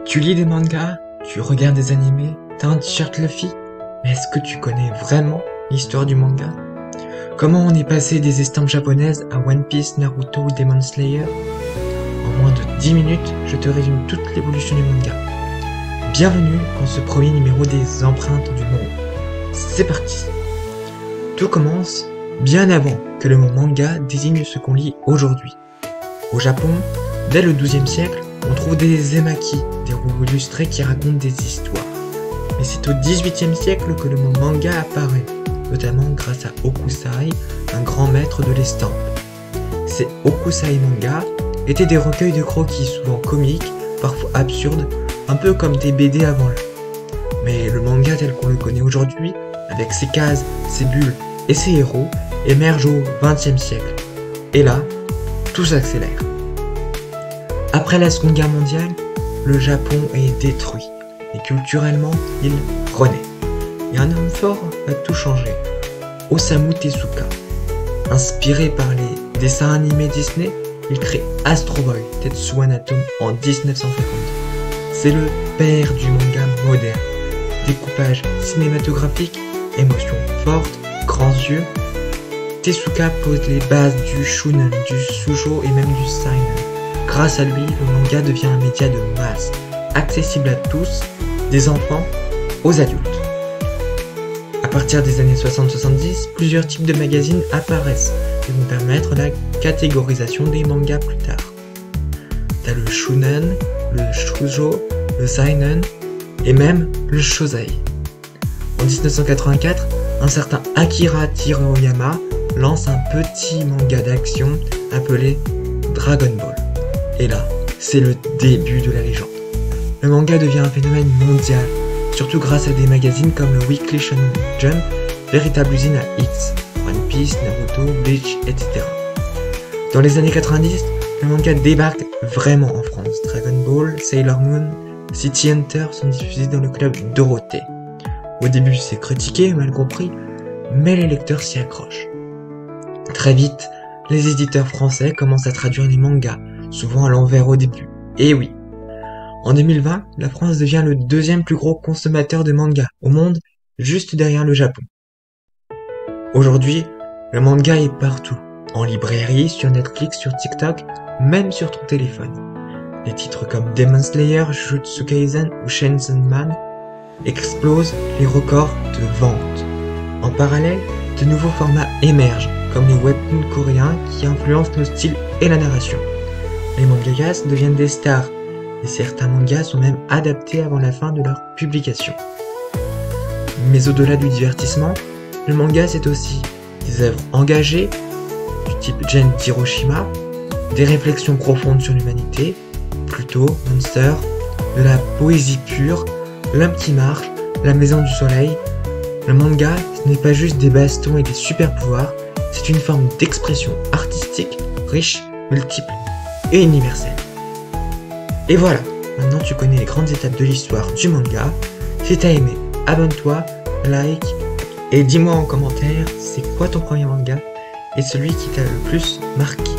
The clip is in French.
Tu lis des mangas, tu regardes des animés, t'as un t-shirt Luffy, mais est-ce que tu connais vraiment l'histoire du manga? Comment on est passé des estampes japonaises à One Piece, Naruto ou Demon Slayer? En moins de 10 minutes, je te résume toute l'évolution du manga. Bienvenue dans ce premier numéro des empreintes du monde. C'est parti! Tout commence bien avant que le mot manga désigne ce qu'on lit aujourd'hui. Au Japon, dès le XIIe siècle, on trouve des emaki, des rouleaux illustrés qui racontent des histoires. Mais c'est au XVIIIe siècle que le mot manga apparaît, notamment grâce à Hokusai, un grand maître de l'estampe. Ces Hokusai manga étaient des recueils de croquis souvent comiques, parfois absurdes, un peu comme des BD avant l'heure. Mais le manga tel qu'on le connaît aujourd'hui, avec ses cases, ses bulles et ses héros, émerge au XXe siècle. Et là, tout s'accélère. Après la Seconde Guerre mondiale, le Japon est détruit, et culturellement, il renaît. Et un homme fort va tout changer, Osamu Tezuka. Inspiré par les dessins animés Disney, il crée Astro Boy Tetsuwan Atom en 1950. C'est le père du manga moderne. Découpage cinématographique, émotions fortes, grands yeux. Tezuka pose les bases du shonen, du shoujo et même du seinen. Grâce à lui, le manga devient un média de masse, accessible à tous, des enfants aux adultes. À partir des années 60-70, plusieurs types de magazines apparaissent et vont permettre la catégorisation des mangas plus tard. T'as le shonen, le shoujo, le seinen et même le shosei. En 1984, un certain Akira Toriyama lance un petit manga d'action appelé Dragon Ball. Et là, c'est le début de la légende. Le manga devient un phénomène mondial, surtout grâce à des magazines comme le Weekly Shonen Jump, véritable usine à hits, One Piece, Naruto, Bleach, etc. Dans les années 90, le manga débarque vraiment en France. Dragon Ball, Sailor Moon, City Hunter sont diffusés dans le club Dorothée. Au début, c'est critiqué, mal compris, mais les lecteurs s'y accrochent. Très vite, les éditeurs français commencent à traduire les mangas, souvent à l'envers au début. Et oui, en 2020, la France devient le deuxième plus gros consommateur de mangas au monde, juste derrière le Japon. Aujourd'hui, le manga est partout, en librairie, sur Netflix, sur TikTok, même sur ton téléphone. Les titres comme Demon Slayer, Jujutsu Kaisen ou Chainsaw Man explosent les records de vente. En parallèle, de nouveaux formats émergent, comme les webtoons coréens qui influencent le style et la narration. Les mangakas deviennent des stars, et certains mangas sont même adaptés avant la fin de leur publication. Mais au-delà du divertissement, le manga c'est aussi des œuvres engagées, du type Gen Hiroshima, des réflexions profondes sur l'humanité, Pluto, Monster, de la poésie pure, L'homme qui marche, La maison du soleil. Le manga, ce n'est pas juste des bastons et des super pouvoirs, c'est une forme d'expression artistique, riche, multiple et universelle. Et voilà, maintenant tu connais les grandes étapes de l'histoire du manga. Si t'as aimé, abonne-toi, like, et dis-moi en commentaire c'est quoi ton premier manga et celui qui t'a le plus marqué.